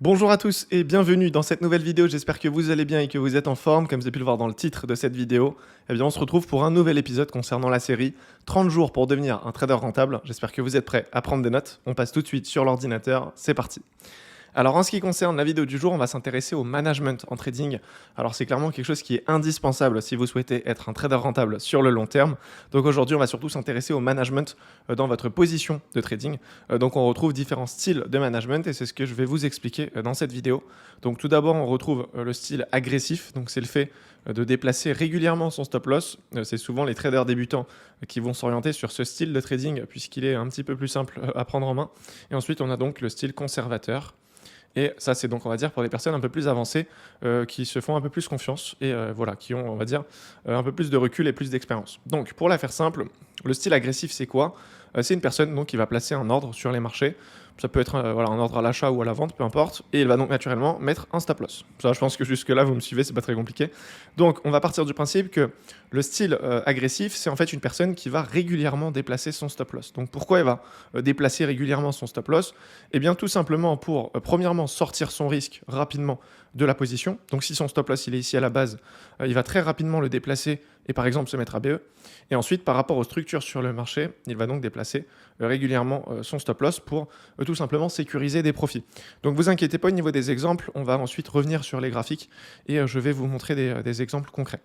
Bonjour à tous et bienvenue dans cette nouvelle vidéo, j'espère que vous allez bien et que vous êtes en forme. Comme vous avez pu le voir dans le titre de cette vidéo, eh bien on se retrouve pour un nouvel épisode concernant la série 30 jours pour devenir un trader rentable. J'espère que vous êtes prêts à prendre des notes. On passe tout de suite sur l'ordinateur, c'est parti. Alors en ce qui concerne la vidéo du jour, on va s'intéresser au management en trading. Alors c'est clairement quelque chose qui est indispensable si vous souhaitez être un trader rentable sur le long terme. Donc aujourd'hui, on va surtout s'intéresser au management dans votre position de trading. Donc on retrouve différents styles de management et c'est ce que je vais vous expliquer dans cette vidéo. Donc tout d'abord, on retrouve le style agressif. Donc c'est le fait de déplacer régulièrement son stop loss. C'est souvent les traders débutants qui vont s'orienter sur ce style de trading puisqu'il est un petit peu plus simple à prendre en main. Et ensuite, on a donc le style conservateur. Et ça, c'est donc, on va dire, pour les personnes un peu plus avancées qui se font un peu plus confiance et voilà, qui ont, on va dire, un peu plus de recul et plus d'expérience. Donc, pour la faire simple, le style agressif, c'est quoi? C'est une personne donc, qui va placer un ordre sur les marchés. Ça peut être voilà, un ordre à l'achat ou à la vente, peu importe. Et il va donc naturellement mettre un stop loss. Ça, je pense que jusque-là, vous me suivez, c'est pas très compliqué. Donc, on va partir du principe que le style agressif, c'est en fait une personne qui va régulièrement déplacer son stop loss. Donc, pourquoi elle va déplacer régulièrement son stop loss? Eh bien, tout simplement pour, premièrement, sortir son risque rapidement de la position. Donc, si son stop loss il est ici à la base, il va très rapidement le déplacer et par exemple se mettre à BE. Et ensuite, par rapport aux structures sur le marché, il va donc déplacer régulièrement son stop loss pour tout simplement sécuriser des profits. Donc, vous inquiétez pas au niveau des exemples, on va ensuite revenir sur les graphiques et je vais vous montrer des exemples concrets.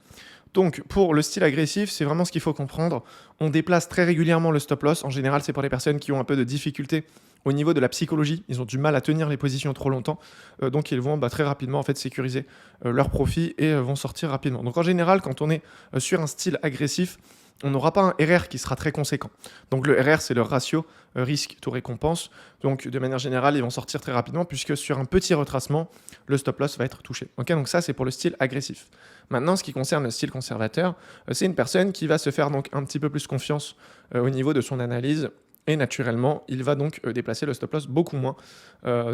Donc, pour le style agressif, c'est vraiment ce qu'il faut comprendre. On déplace très régulièrement le stop loss. En général, c'est pour les personnes qui ont un peu de difficulté au niveau de la psychologie. Ils ont du mal à tenir les positions trop longtemps. Donc, ils vont très rapidement en fait, sécuriser leurs profits et vont sortir rapidement. Donc, en général, quand on est sur un style agressif, on n'aura pas un RR qui sera très conséquent. Donc le RR, c'est le ratio risque-taux récompense. Donc de manière générale, ils vont sortir très rapidement puisque sur un petit retracement, le stop loss va être touché. Okay, donc ça, c'est pour le style agressif. Maintenant, ce qui concerne le style conservateur, c'est une personne qui va se faire donc un petit peu plus confiance au niveau de son analyse. Et naturellement, il va donc déplacer le stop loss beaucoup moins.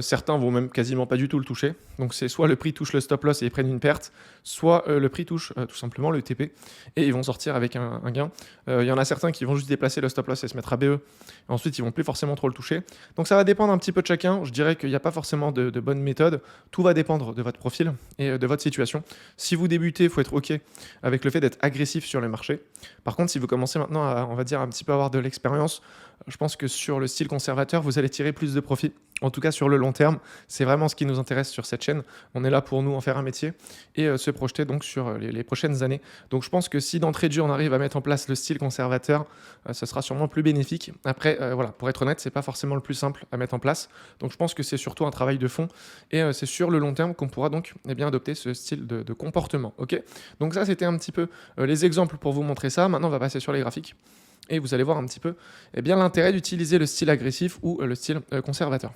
Certains vont même quasiment pas du tout le toucher. Donc c'est soit le prix touche le stop loss et ils prennent une perte, soit le prix touche tout simplement le TP et ils vont sortir avec un gain. Il y en a certains qui vont juste déplacer le stop loss et se mettre à BE. Ensuite, ils vont plus forcément trop le toucher. Donc ça va dépendre un petit peu de chacun. Je dirais qu'il n'y a pas forcément de bonne méthode. Tout va dépendre de votre profil et de votre situation. Si vous débutez, il faut être OK avec le fait d'être agressif sur le marché. Par contre, si vous commencez maintenant à, on va dire, un petit peu avoir de l'expérience, je pense que sur le style conservateur, vous allez tirer plus de profit. En tout cas, sur le long terme, c'est vraiment ce qui nous intéresse sur cette chaîne. On est là pour nous en faire un métier et se projeter donc sur les prochaines années. Donc, je pense que si d'entrée de jeu, on arrive à mettre en place le style conservateur, ce sera sûrement plus bénéfique. Après, voilà, pour être honnête, c'est pas forcément le plus simple à mettre en place. Donc, je pense que c'est surtout un travail de fond et c'est sur le long terme qu'on pourra donc bien adopter ce style de comportement. Ok. Donc ça, c'était un petit peu les exemples pour vous montrer ça. Maintenant, on va passer sur les graphiques. Et vous allez voir un petit peu l'intérêt d'utiliser le style agressif ou le style conservateur.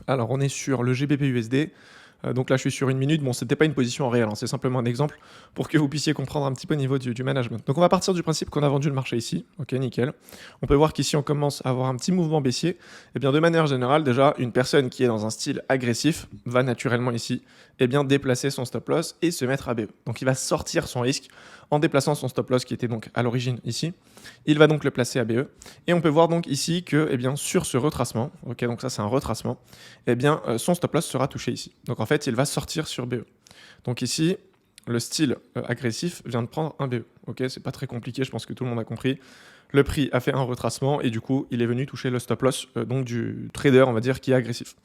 Alors on est sur le GBP/USD. Donc là je suis sur une minute. Bon, c'était pas une position en réel, hein, c'est simplement un exemple pour que vous puissiez comprendre un petit peu au niveau du management. Donc on va partir du principe qu'on a vendu le marché ici. Ok, nickel. On peut voir qu'ici on commence à avoir un petit mouvement baissier. Et bien de manière générale, déjà une personne qui est dans un style agressif va naturellement ici déplacer son stop loss et se mettre à BE. Donc il va sortir son risque en déplaçant son stop loss qui était donc à l'origine ici. Il va donc le placer à BE. Et on peut voir donc ici que sur ce retracement, ok, donc ça c'est un retracement, son stop loss sera touché ici. Donc en fait, il va sortir sur BE. Donc ici, le style agressif vient de prendre un BE. Ok, c'est pas très compliqué, je pense que tout le monde a compris. Le prix a fait un retracement et du coup, il est venu toucher le stop loss donc du trader, on va dire, qui est agressif.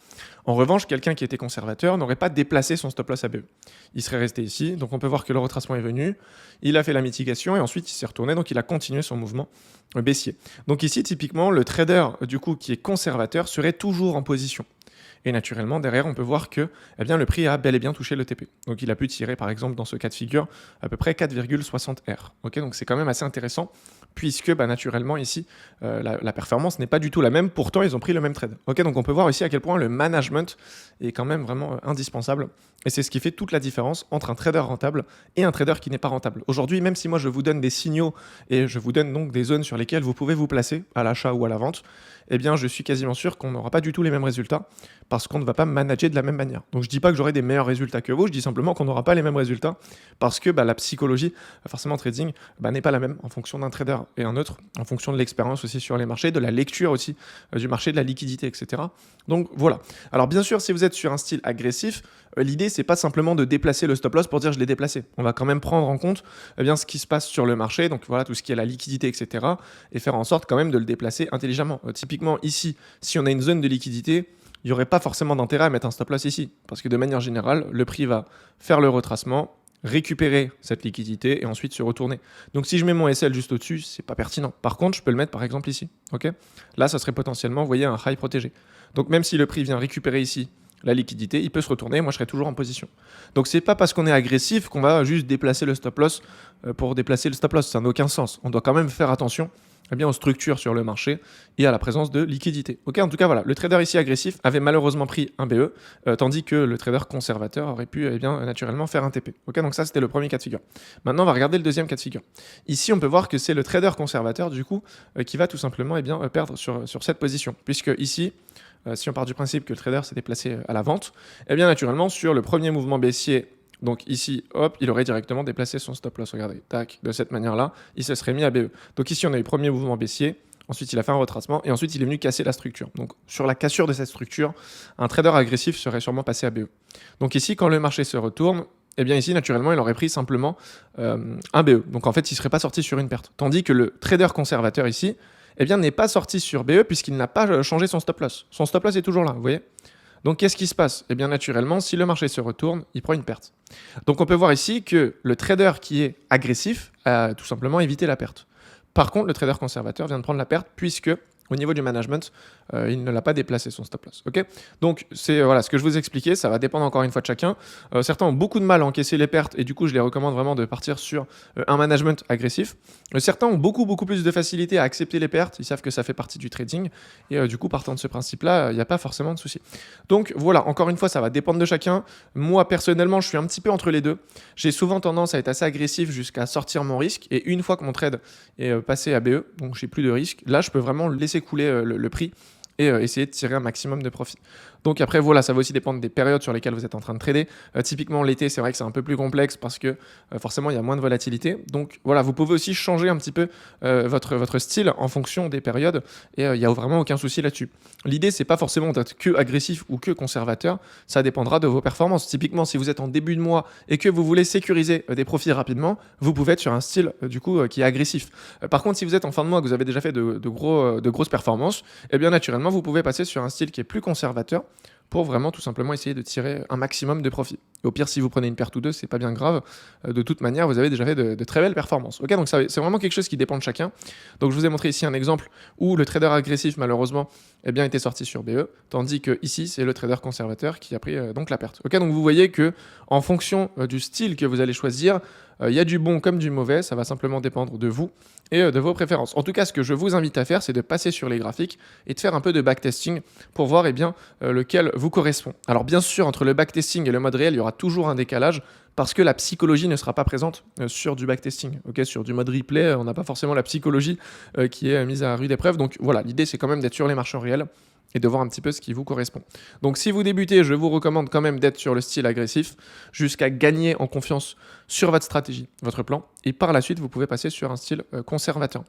En revanche, quelqu'un qui était conservateur n'aurait pas déplacé son stop loss à BE. Il serait resté ici, donc on peut voir que le retracement est venu, il a fait la mitigation et ensuite il s'est retourné, donc il a continué son mouvement baissier. Donc ici, typiquement, le trader du coup qui est conservateur serait toujours en position. Et naturellement, derrière, on peut voir que le prix a bel et bien touché le TP. Donc il a pu tirer, par exemple, dans ce cas de figure, à peu près 4,60 R. Okay, donc c'est quand même assez intéressant, puisque naturellement, ici, la performance n'est pas du tout la même. Pourtant, ils ont pris le même trade. Okay, donc on peut voir ici à quel point le management est quand même vraiment indispensable. Et c'est ce qui fait toute la différence entre un trader rentable et un trader qui n'est pas rentable. Aujourd'hui, même si moi je vous donne des signaux et je vous donne donc des zones sur lesquelles vous pouvez vous placer, à l'achat ou à la vente, je suis quasiment sûr qu'on n'aura pas du tout les mêmes résultats parce qu'on ne va pas manager de la même manière. Donc je dis pas que j'aurai des meilleurs résultats que vous, je dis simplement qu'on n'aura pas les mêmes résultats parce que la psychologie, forcément trading, n'est pas la même en fonction d'un trader et un autre, en fonction de l'expérience aussi sur les marchés, de la lecture aussi du marché, de la liquidité, etc. Donc voilà. Alors bien sûr, si vous êtes sur un style agressif, l'idée, c'est pas simplement de déplacer le stop loss pour dire je l'ai déplacé. On va quand même prendre en compte ce qui se passe sur le marché, donc voilà, tout ce qui est la liquidité, etc. et faire en sorte quand même de le déplacer intelligemment. Typiquement, ici, si on a une zone de liquidité, il n'y aurait pas forcément d'intérêt à mettre un stop loss ici, parce que de manière générale, le prix va faire le retracement, récupérer cette liquidité et ensuite se retourner. Donc si je mets mon SL juste au-dessus, c'est pas pertinent. Par contre, je peux le mettre par exemple ici. Ok, là, ça serait potentiellement, vous voyez, un high protégé. Donc même si le prix vient récupérer ici la liquidité, il peut se retourner, moi je serai toujours en position. Donc c'est pas parce qu'on est agressif qu'on va juste déplacer le stop loss pour déplacer le stop loss, ça n'a aucun sens. On doit quand même faire attention aux structures sur le marché et à la présence de liquidité. Ok, en tout cas voilà, le trader ici agressif avait malheureusement pris un BE, tandis que le trader conservateur aurait pu naturellement faire un TP. Ok, donc ça c'était le premier cas de figure. Maintenant on va regarder le deuxième cas de figure. Ici on peut voir que c'est le trader conservateur du coup qui va tout simplement perdre sur cette position, puisque ici si on part du principe que le trader s'est déplacé à la vente, naturellement sur le premier mouvement baissier, donc ici, hop, il aurait directement déplacé son stop loss. Regardez, tac, de cette manière-là, il se serait mis à BE. Donc ici, on a eu le premier mouvement baissier, ensuite il a fait un retracement, et ensuite il est venu casser la structure. Donc sur la cassure de cette structure, un trader agressif serait sûrement passé à BE. Donc ici, quand le marché se retourne, ici, naturellement, il aurait pris simplement un BE. Donc en fait, il ne serait pas sorti sur une perte. Tandis que le trader conservateur ici, n'est pas sorti sur BE puisqu'il n'a pas changé son stop loss. Son stop loss est toujours là, vous voyez. Donc qu'est-ce qui se passe? Naturellement, si le marché se retourne, il prend une perte. Donc on peut voir ici que le trader qui est agressif a tout simplement évité la perte. Par contre, le trader conservateur vient de prendre la perte puisque au niveau du management, il ne l'a pas déplacé son stop loss. Okay, donc c'est ce que je vous expliquais, ça va dépendre encore une fois de chacun. Certains ont beaucoup de mal à encaisser les pertes et du coup je les recommande vraiment de partir sur un management agressif. Certains ont beaucoup plus de facilité à accepter les pertes, ils savent que ça fait partie du trading et du coup partant de ce principe-là, il n'y a pas forcément de souci. Donc voilà, encore une fois ça va dépendre de chacun. Moi personnellement je suis un petit peu entre les deux. J'ai souvent tendance à être assez agressif jusqu'à sortir mon risque et une fois que mon trade est passé à BE, donc j'ai plus de risque, là je peux vraiment laisser couler le prix et essayer de tirer un maximum de profit. Donc après voilà, ça va aussi dépendre des périodes sur lesquelles vous êtes en train de trader. Typiquement l'été, c'est vrai que c'est un peu plus complexe parce que forcément il y a moins de volatilité. Donc voilà, vous pouvez aussi changer un petit peu votre style en fonction des périodes et il n'y a vraiment aucun souci là-dessus. L'idée c'est pas forcément d'être que agressif ou que conservateur, ça dépendra de vos performances. Typiquement si vous êtes en début de mois et que vous voulez sécuriser des profits rapidement, vous pouvez être sur un style qui est agressif. Par contre si vous êtes en fin de mois, que vous avez déjà fait de grosses performances, naturellement vous pouvez passer sur un style qui est plus conservateur pour vraiment tout simplement essayer de tirer un maximum de profit. Et au pire, si vous prenez une perte ou deux, c'est pas bien grave. De toute manière, vous avez déjà fait de très belles performances. Ok, donc c'est vraiment quelque chose qui dépend de chacun. Donc je vous ai montré ici un exemple où le trader agressif, malheureusement, était sorti sur BE, tandis que ici, c'est le trader conservateur qui a pris donc la perte. Ok, donc vous voyez que en fonction du style que vous allez choisir, il y a du bon comme du mauvais, ça va simplement dépendre de vous et de vos préférences. En tout cas, ce que je vous invite à faire, c'est de passer sur les graphiques et de faire un peu de backtesting pour voir lequel vous correspond. Alors bien sûr, entre le backtesting et le mode réel, il y aura toujours un décalage parce que la psychologie ne sera pas présente sur du backtesting. Okay, sur du mode replay, on n'a pas forcément la psychologie qui est mise à rude épreuve. Donc voilà, l'idée c'est quand même d'être sur les marchés réels et de voir un petit peu ce qui vous correspond. Donc si vous débutez, je vous recommande quand même d'être sur le style agressif jusqu'à gagner en confiance sur votre stratégie, votre plan, et par la suite, vous pouvez passer sur un style conservateur.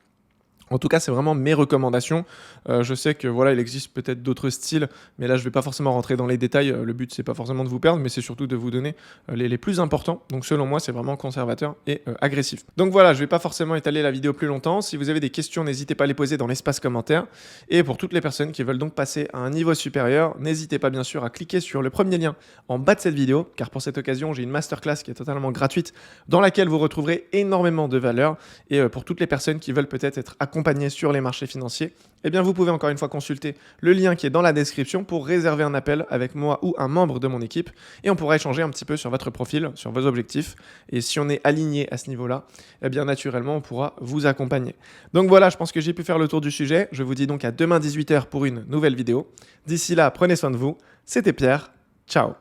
En tout cas, c'est vraiment mes recommandations. Je sais que voilà, il existe peut-être d'autres styles, mais là, je ne vais pas forcément rentrer dans les détails. Le but, c'est pas forcément de vous perdre, mais c'est surtout de vous donner les plus importants. Donc, selon moi, c'est vraiment conservateur et agressif. Donc voilà, je ne vais pas forcément étaler la vidéo plus longtemps. Si vous avez des questions, n'hésitez pas à les poser dans l'espace commentaire. Et pour toutes les personnes qui veulent donc passer à un niveau supérieur, n'hésitez pas bien sûr à cliquer sur le premier lien en bas de cette vidéo, car pour cette occasion, j'ai une masterclass qui est totalement gratuite, dans laquelle vous retrouverez énormément de valeur. Et pour toutes les personnes qui veulent peut-être être accompagnées sur les marchés financiers, vous pouvez encore une fois consulter le lien qui est dans la description pour réserver un appel avec moi ou un membre de mon équipe et on pourra échanger un petit peu sur votre profil, sur vos objectifs et si on est aligné à ce niveau-là, naturellement on pourra vous accompagner. Donc voilà, je pense que j'ai pu faire le tour du sujet. Je vous dis donc à demain 18h pour une nouvelle vidéo. D'ici là, prenez soin de vous. C'était Pierre. Ciao.